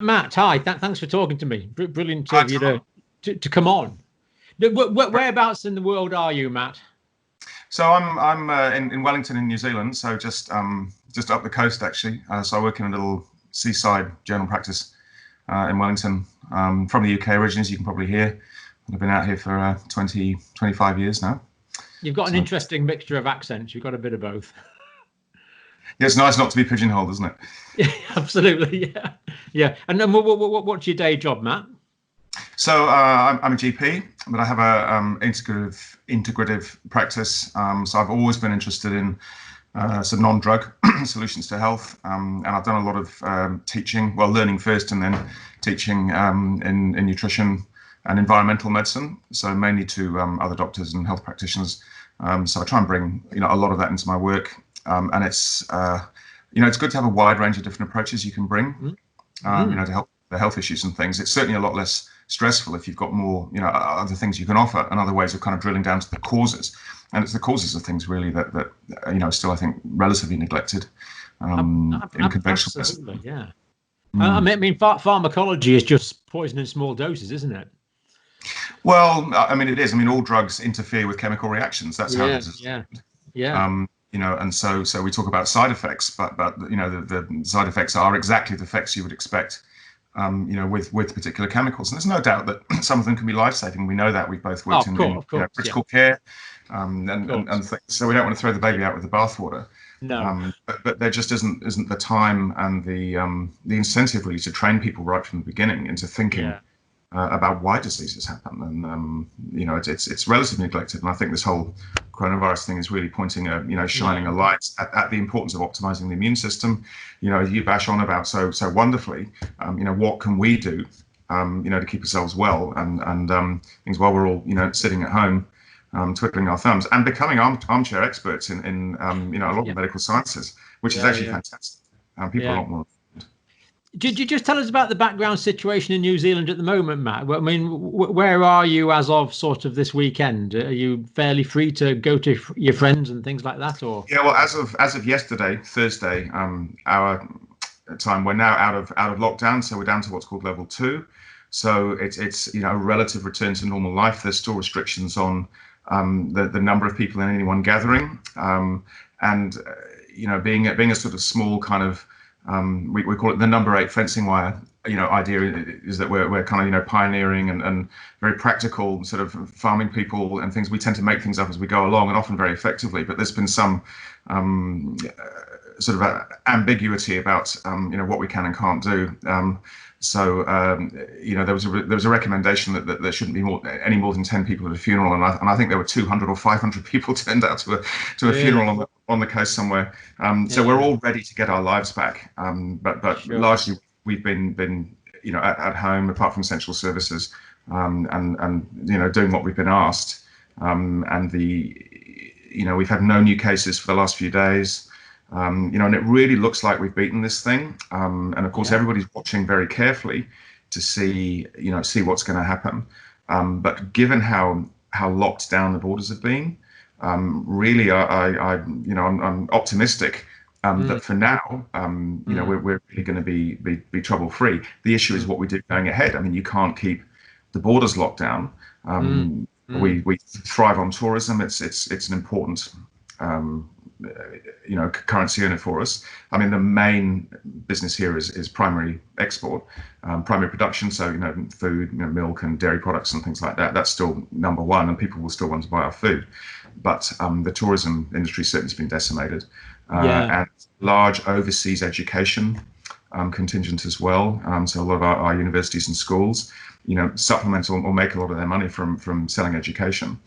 Matt, hi. Thanks for talking to me. Brilliant Hi, of you Tom. to come on. Whereabouts in the world are you, Matt? So I'm in Wellington in New Zealand, so just up the coast actually. So I work in a little seaside general practice in Wellington. From the UK originally, as you can probably hear. I've been out here for 25 years now. You've got an So interesting mixture of accents. You've got a bit of both. yeah, it's nice not to be pigeonholed, isn't it? Yeah, absolutely. Yeah, yeah. And then what's your day job, Matt? So I'm a GP, but I have a integrative practice. So I've always been interested in some non-drug solutions to health, and I've done a lot of teaching, well, learning first and then teaching in nutrition and environmental medicine. So mainly to other doctors and health practitioners. So I try and bring a lot of that into my work, and it's good to have a wide range of different approaches you can bring, to help the health issues and things. It's certainly a lot less stressful if you've got more, other things you can offer and other ways of kind of drilling down to the causes. And it's the causes of things really that still I think relatively neglected in conventional medicine. Absolutely, yeah. I mean, pharmacology is just poison in small doses, isn't it? Well, I mean, it is. I mean, all drugs interfere with chemical reactions. That's how Yeah, it is. yeah, yeah. And so we talk about side effects, but the side effects are exactly the effects you would expect, with particular chemicals. And there's no doubt that some of them can be life-saving. We know that. We've both Oh, worked in of course, critical care, of and course. things. So we don't want to throw the baby out with the bathwater. No. But there just isn't the time and the incentive really to train people right from the beginning into thinking Yeah. about why diseases happen, and it's relatively neglected. And I think this whole coronavirus thing is really pointing shining a light at the importance of optimizing the immune system. You bash on about so wonderfully. What can we do, to keep ourselves well and things while we're all sitting at home, twiddling our thumbs and becoming armchair experts in a lot Yeah. of medical sciences, which is Yeah. actually Yeah. fantastic. People are a Yeah. lot more. Did you just tell us about the background situation in New Zealand at the moment, Matt? I mean, where are you as of sort of this weekend? Are you fairly free to go to your friends and things like that, or? Yeah, well, as of yesterday, Thursday, our time, we're now out of lockdown, so we're down to what's called level 2. So it's a relative return to normal life. There's still restrictions on the number of people in any one gathering, and being a sort of small kind of we call it the number 8 fencing wire. Idea is that we're kind of pioneering and very practical sort of farming people and things. We tend to make things up as we go along, and often very effectively. But there's been some sort of ambiguity about what we can and can't do. So there was a recommendation that there shouldn't be any more than 10 people at a funeral, and I think there were 200 or 500 people turned out to a Really? funeral on the coast somewhere. So we're all ready to get our lives back, but Sure. largely we've been at home apart from essential services, and doing what we've been asked, and we've had no new cases for the last few days. And it really looks like we've beaten this thing. And of course, everybody's watching very carefully to see what's going to happen. But given how locked down the borders have been, really, I'm optimistic that for now, we're really going to be trouble free. The issue is what we do going ahead. I mean, you can't keep the borders locked down. We thrive on tourism. It's an important currency earner for us. I mean, the main business here is primary export, primary production. So food, milk and dairy products and things like that. That's still number one, and people will still want to buy our food. But the tourism industry certainly has been decimated, and large overseas education contingent as well. So a lot of our universities and schools, supplement or make a lot of their money from selling education.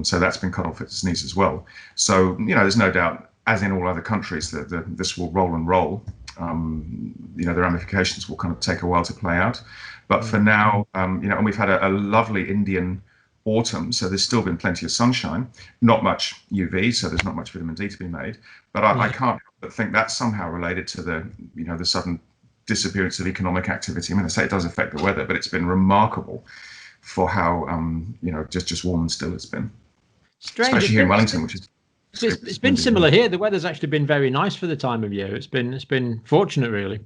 So that's been cut off at its knees as well. So, there's no doubt, as in all other countries, that this will roll and roll. The ramifications will kind of take a while to play out. But for now, and we've had a lovely Indian autumn, so there's still been plenty of sunshine, not much UV, so there's not much vitamin D to be made. But I can't help but think that's somehow related to the sudden disappearance of economic activity. I mean, I say it does affect the weather, but it's been remarkable for how just warm and still it's been. Strange. Especially here in Wellington, which is it's been similar here. The weather's actually been very nice for the time of year. It's been fortunate, really.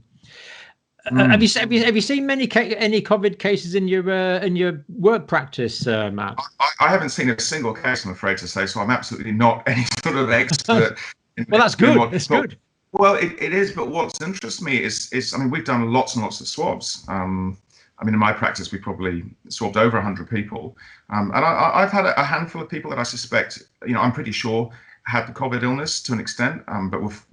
Have you seen any COVID cases in your work practice, Matt? I haven't seen a single case, I'm afraid to say, so I'm absolutely not any sort of expert. Well, that's good. That's good. Well, it is, but what's interests me is, I mean, we've done lots and lots of swabs. I mean, in my practice, we probably swabbed over 100 people. And I've had a handful of people that I suspect, I'm pretty sure had the COVID illness to an extent, but with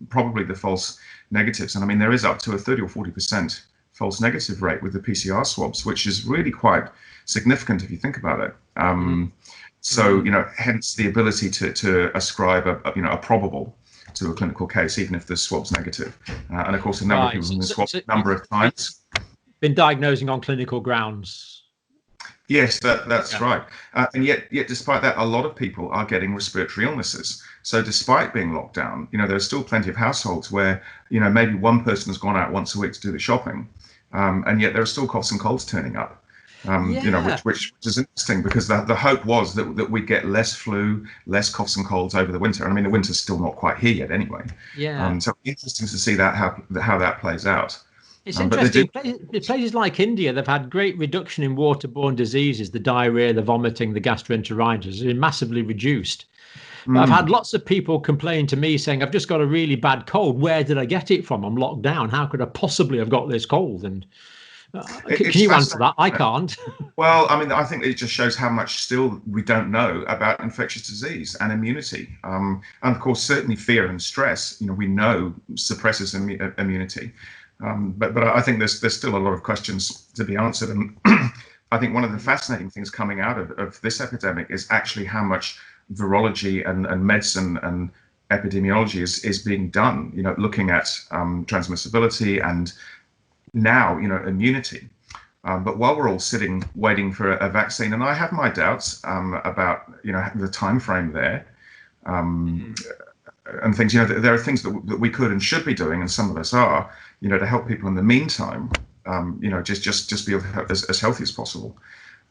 probably the false negatives. And I mean, there is up to a 30 or 40% false negative rate with the PCR swabs, which is really quite significant if you think about it. So, hence the ability to ascribe a probable to a clinical case, even if the swab's negative. And of course, a number of people have been swabbed a number of times. Been diagnosing on clinical grounds. Yes, that's right. And yet, despite that, a lot of people are getting respiratory illnesses. So despite being locked down, there's still plenty of households where, maybe one person has gone out once a week to do the shopping. And yet there are still coughs and colds turning up. Which is interesting, because the hope was that we'd get less flu, less coughs and colds over the winter. And I mean, the winter's still not quite here yet anyway. Yeah. So interesting to see that how that plays out. It's interesting. Places like India, they've had great reduction in waterborne diseases, the diarrhea, the vomiting, the gastroenteritis has been massively reduced. But I've had lots of people complain to me saying, I've just got a really bad cold. Where did I get it from? I'm locked down. How could I possibly have got this cold? And can you answer that? I can't. Well, I mean, I think it just shows how much still we don't know about infectious disease and immunity. And of course, certainly fear and stress, we know suppresses immunity. But I think there's still a lot of questions to be answered. And I think one of the fascinating things coming out of this epidemic is actually how much virology and medicine and epidemiology is being done, looking at transmissibility and now, immunity. But while we're all sitting waiting for a vaccine, and I have my doubts about, the time frame there, and things, there are things that we could and should be doing, and some of us are, to help people in the meantime, just be as healthy as possible.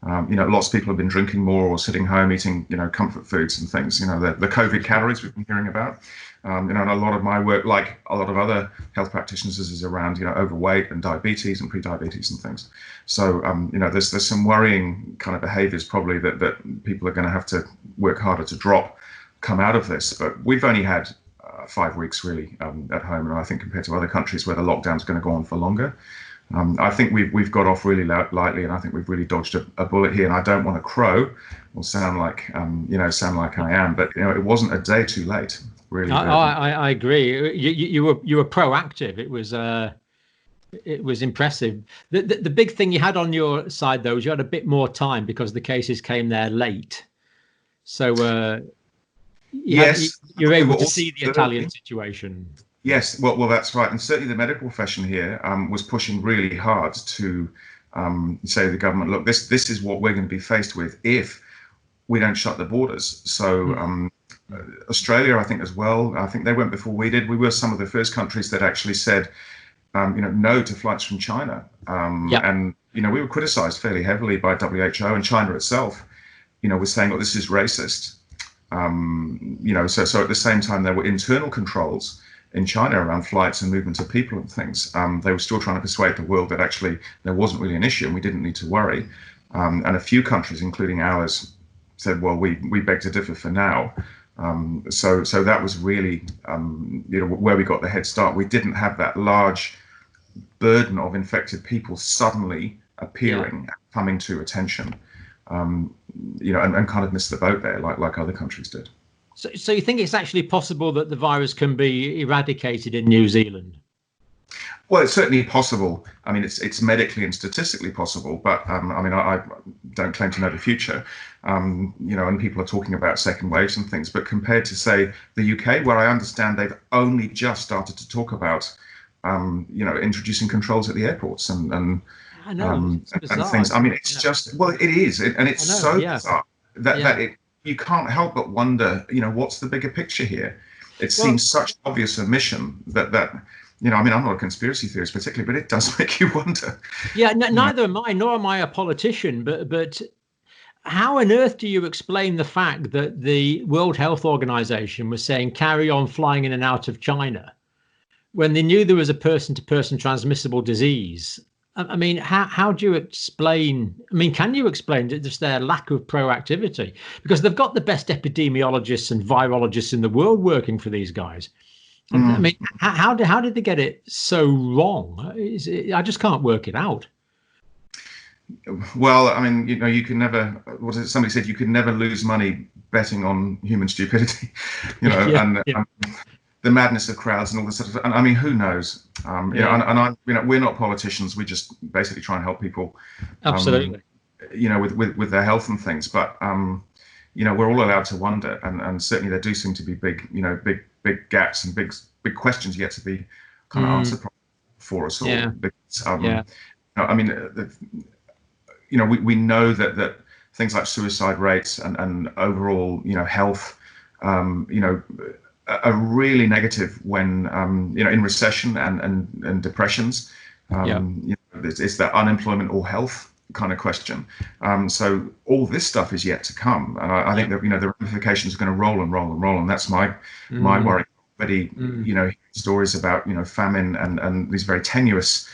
Lots of people have been drinking more or sitting home eating, comfort foods and things, the COVID calories we've been hearing about. And a lot of my work, like a lot of other health practitioners, is around, overweight and diabetes and pre-diabetes and things. So, there's some worrying kind of behaviors probably that people are going to have to work harder to drop come out of this. But we've only had 5 weeks really at home, and I think compared to other countries where the lockdown's going to go on for longer, I think we've got off really lightly, and I think we've really dodged a bullet here. And I don't want to crow or sound like I am, but it wasn't a day too late. Really, I agree. You were proactive. It was impressive. The big thing you had on your side though is you had a bit more time because the cases came there late. So you're able to see the Italian situation. Yes, well, that's right, and certainly the medical profession here was pushing really hard to say to the government, look, this is what we're going to be faced with if we don't shut the borders. So Australia, I think as well, I think they went before we did. We were some of the first countries that actually said, no to flights from China, and we were criticised fairly heavily by WHO, and China itself, was saying, look, this is racist. So at the same time, there were internal controls in China around flights and movement of people and things. They were still trying to persuade the world that actually there wasn't really an issue and we didn't need to worry. And a few countries, including ours, said, well, we beg to differ for now. So that was really, where we got the head start. We didn't have that large burden of infected people suddenly appearing, coming to attention, and kind of missed the boat there, like other countries did. So you think it's actually possible that the virus can be eradicated in New Zealand? Well, it's certainly possible. I mean, it's medically and statistically possible, but I don't claim to know the future. And people are talking about second waves and things, but compared to, say, the UK, where I understand they've only just started to talk about, introducing controls at the airports and I know, and things. I mean, it's just, well, it is, and it's so bizarre that you can't help but wonder, what's the bigger picture here? It seems such obvious omission that I'm not a conspiracy theorist particularly, but it does make you wonder. Yeah, neither am I, nor am I a politician, but how on earth do you explain the fact that the World Health Organization was saying carry on flying in and out of China when they knew there was a person-to-person transmissible disease, I mean, how do you explain? I mean, can you explain just their lack of proactivity? Because they've got the best epidemiologists and virologists in the world working for these guys. I mean, how did they get it so wrong? I just can't work it out. Well, I mean, you can never. What is it? Somebody said you could never lose money betting on human stupidity. The madness of crowds and all this sort of. And I mean, who knows? We're not politicians. We just basically try and help people. Absolutely. With their health and things. But we're all allowed to wonder, and certainly there do seem to be big gaps and big questions yet to be kind of answered for us all. I mean, we know that things like suicide rates and overall health are really negative when in recession and depressions. It's that unemployment or health kind of question. So all this stuff is yet to come, and I think that the ramifications are going to roll and roll and roll, and that's my worry. Already, stories about famine and these very tenuous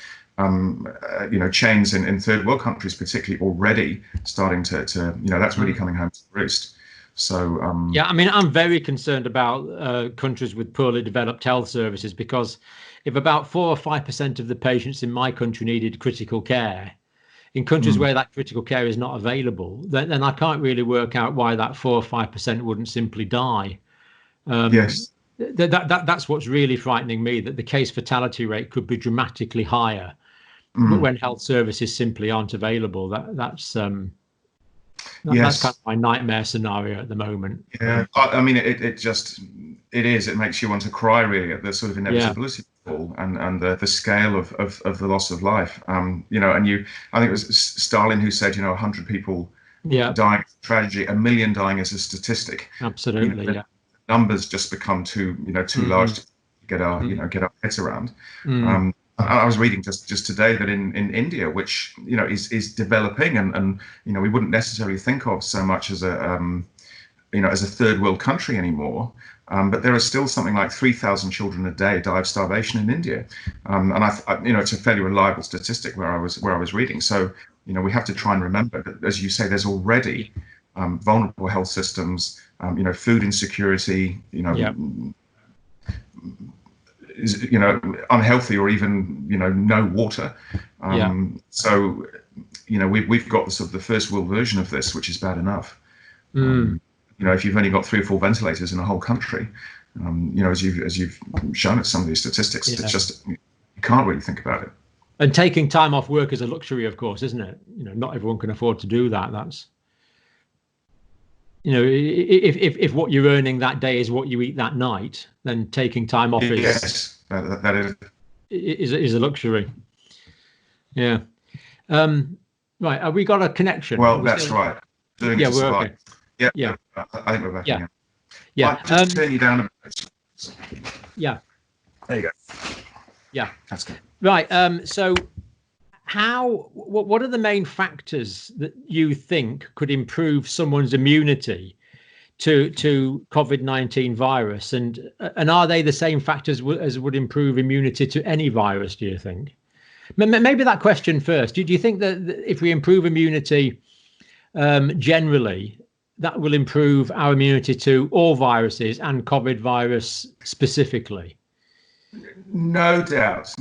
chains in third world countries, particularly, already starting to that's really coming home to roost. So I mean, I'm very concerned about countries with poorly developed health services, because if about 4 or 5% of the patients in my country needed critical care, in countries where that critical care is not available, then I can't really work out why that 4 or 5% wouldn't simply die. Yes. That's what's really frightening me, that the case fatality rate could be dramatically higher when health services simply aren't available. That's kind of my nightmare scenario at the moment. Yeah, I mean, it makes you want to cry, really, at the sort of inevitability of it all, and the scale of the loss of life. I think it was Stalin who said, 100 people dying is a tragedy, 1 million dying is a statistic. Absolutely, numbers just become too large to get our heads around. I was reading just today that in India, which is developing and we wouldn't necessarily think of so much as a third world country anymore, but there are still something like 3,000 children a day die of starvation in India, and it's a fairly reliable statistic where I was reading. So we have to try and remember that, as you say, there's already vulnerable health systems, food insecurity, unhealthy or even no water. So we've got the sort of the first world version of this, which is bad enough. If you've only got 3 or 4 ventilators in a whole country, as you've shown at some of these statistics, it's just, you can't really think about it. And taking time off work is a luxury, of course, isn't it? Not everyone can afford to do that. That's if what you're earning that day is what you eat that night, then taking time off that is a luxury. Yeah. Right. Have we got a connection? Well, that's right. We're okay. Yeah. I think we're back. Yeah. Just turn you down a bit. Yeah. There you go. Yeah. That's good. Right. So what are the main factors that you think could improve someone's immunity to COVID-19 virus, and are they the same factors as would improve immunity to any virus, do you think? Maybe that question first. Do you think that if we improve immunity generally, that will improve our immunity to all viruses and COVID virus specifically? No doubt.